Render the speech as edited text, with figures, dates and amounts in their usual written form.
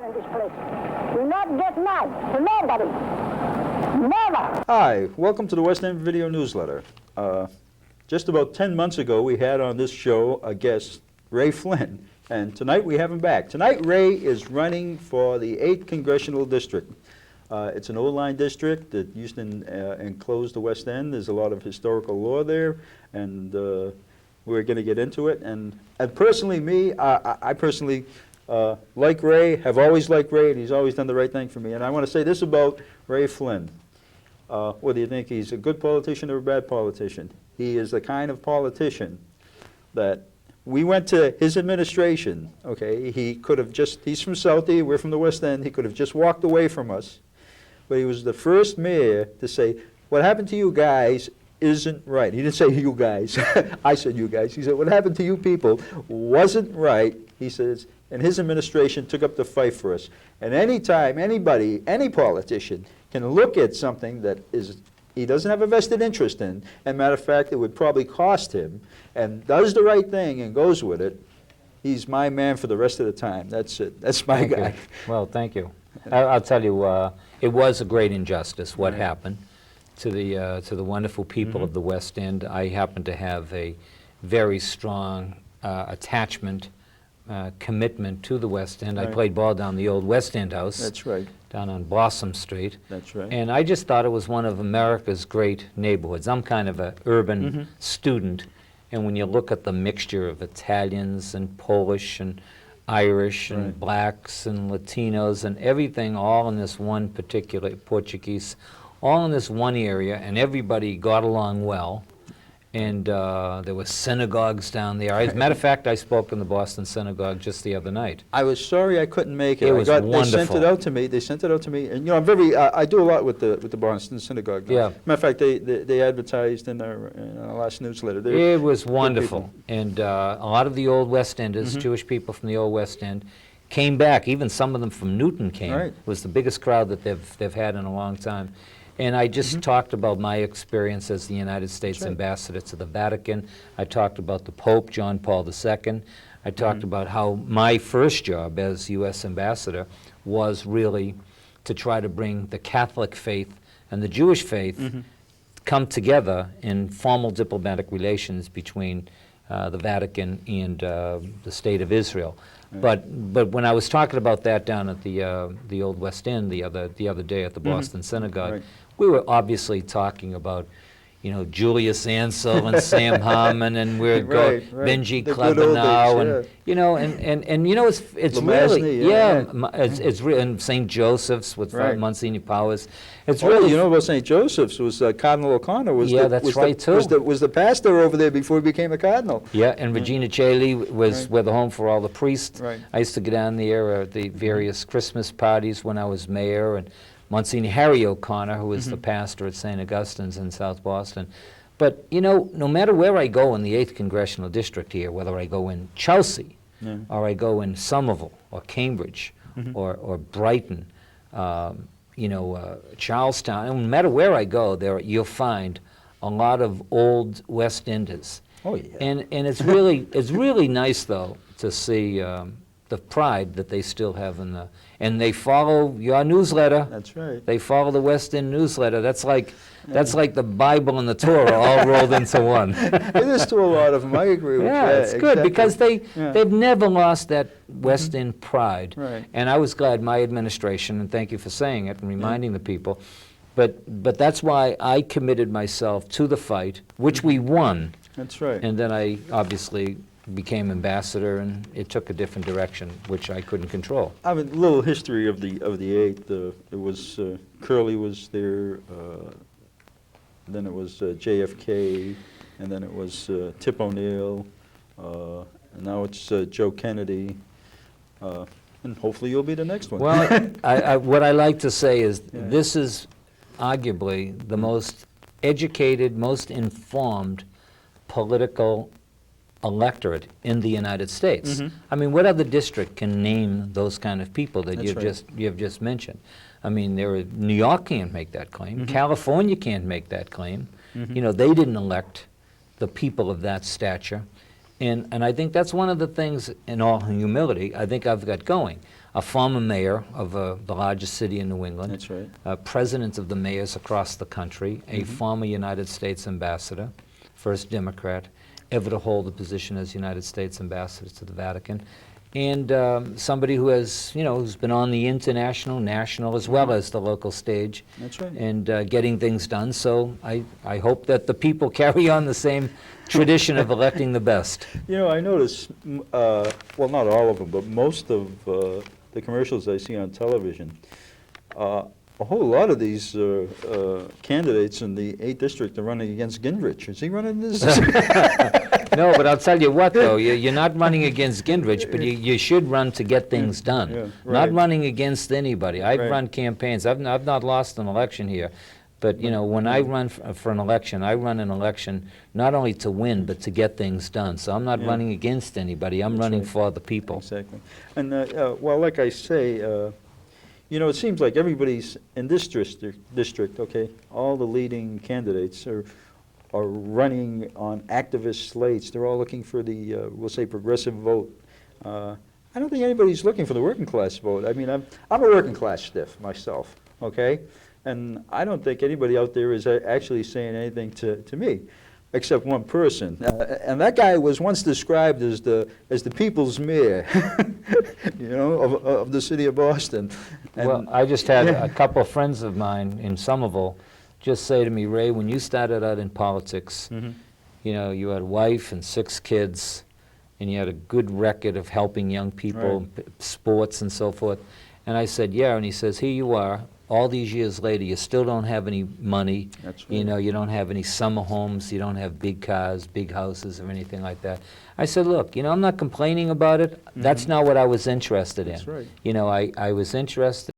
in this place. Do not get mad to nobody. Never. Hi, welcome to the West End Video Newsletter. Just about 10 months ago, we had on this show a guest, Ray Flynn, and tonight we have him back. Tonight, Ray is running for the 8th Congressional District. It's an old-line district that used to enclose the West End. There's a lot of historical lore there, and we're going to get into it. And personally, I personally like Ray, have always liked Ray, and he's always done the right thing for me. And I want to say this about Ray Flynn. What do you think? He's a good politician or a bad politician? He is the kind of politician that we went to his administration, okay? He could have just, he's from Southie, we're from the West End, he could have just walked away from us. But he was the first mayor to say, what happened to you guys isn't right. He didn't say you guys, I said you guys. He said, what happened to you people wasn't right. He says, and his administration took up the fight for us. And anytime anybody, any politician, can look at something that he doesn't have a vested interest in, and matter of fact, it would probably cost him, and does the right thing and goes with it, he's my man for the rest of the time. That's it. That's my guy. You. Well, thank you. I'll tell you, it was a great injustice what happened to the wonderful people of the West End. I happen to have a very strong attachment, commitment to the West End. I played ball down the old West End house. That's right. Down on Blossom Street. That's right. And I just thought it was one of America's great neighborhoods. I'm kind of an urban student, and when you look at the mixture of Italians and Polish and Irish and blacks and Latinos and everything all in this one particular, Portuguese, all in this one area, and everybody got along well. And there were synagogues down there. As a matter of fact, I spoke in the Boston Synagogue just the other night. I was sorry I couldn't make it. It was wonderful. They sent it out to me. They sent it out to me, and you know, I do a lot with the Boston Synagogue. Yeah. Matter of fact, they advertised in our last newsletter. It was wonderful, and a lot of the old West Enders, Jewish people from the old West End, came back. Even some of them from Newton came. It was the biggest crowd that they've had in a long time. And I just talked about my experience as the United States ambassador to the Vatican. I talked about the Pope, John Paul II. I talked about how my first job as U.S. ambassador was really to try to bring the Catholic faith and the Jewish faith come together in formal diplomatic relations between the Vatican and the State of Israel. But when I was talking about that down at the old West End the other day at the Boston Synagogue, we were obviously talking about, you know, Julius Ansel and Sam Harmon, and we're Benji Klebanow, and you know, and you know, it's really it's really, and St. Joseph's with Monsignor Powers. It's really, you know about St. Joseph's was Cardinal O'Connor was was the pastor over there before he became a cardinal. Yeah, and Regina Caeli was were the home for all the priests. I used to go down there at the various Christmas parties when I was mayor, and Monsignor Harry O'Connor, who was the pastor at St. Augustine's in South Boston. But, you know, no matter where I go in the 8th Congressional District here, whether I go in Chelsea, or I go in Somerville, or Cambridge, or Brighton, you know, Charlestown, no matter where I go, you'll find a lot of old West Enders. Oh, yeah. And it's really nice, though, to see the pride that they still have in and they follow your newsletter. That's right. They follow the West End newsletter. That's like the Bible and the Torah all rolled into one. It is to a lot of them. I agree with you. Yeah, it's good because they've never lost that West End pride. And I was glad my administration, and thank you for saying it and reminding the people, but that's why I committed myself to the fight, which we won. That's right. And then I obviously became ambassador, and it took a different direction, which I couldn't control. I mean, a little history of the 8th. It was Curley was there, then it was JFK, and then it was Tip O'Neill, and now it's Joe Kennedy, and hopefully you'll be the next one. Well, what I like to say is this is arguably the most educated, most informed political electorate in the United States. I mean, what other district can name those kind of people that you've just mentioned? I mean, New York can't make that claim. California can't make that claim. You know, they didn't elect the people of that stature. And I think that's one of the things, in all humility, I think I've got going. a former mayor of the largest city in New England. That's right. President of the mayors across the country, a former United States ambassador, first Democrat ever to hold the position as United States ambassador to the Vatican, and somebody who has, who's been on the international, national, as well as the local stage. That's right. And getting things done. So I hope that the people carry on the same tradition of electing the best. I notice, well, not all of them, but most of the commercials I see on television, a whole lot of these candidates in the 8th District are running against Gingrich. Is he running this? No, but I'll tell you what, though, you're not running against Gingrich, but you should run to get things done. Yeah, right. Not running against anybody. I've Right. run campaigns. I've not lost an election here. But, when I run for an election, I run an election not only to win, but to get things done. So I'm not Yeah. running against anybody. I'm That's running right. for the people. Exactly. And, well, like I say, it seems like everybody's in this district, okay, all the leading candidates are running on activist slates. They're all looking for the, we'll say, progressive vote. I don't think anybody's looking for the working class vote. I mean, I'm a working class stiff myself, okay? And I don't think anybody out there is actually saying anything to me, except one person. And that guy was once described as the people's mayor, of the city of Boston. And Well, I just had yeah. a couple of friends of mine in Somerville just say to me, Ray, when you started out in politics, Mhm. you had a wife and 6 kids, and you had a good record of helping young people, sports and so forth. And I said, yeah, and he says, here you are, all these years later, you still don't have any money. That's right. You don't have any summer homes, you don't have big cars, big houses, or anything like that. I said, look, I'm not complaining about it. That's not what I was interested in. That's right. I was interested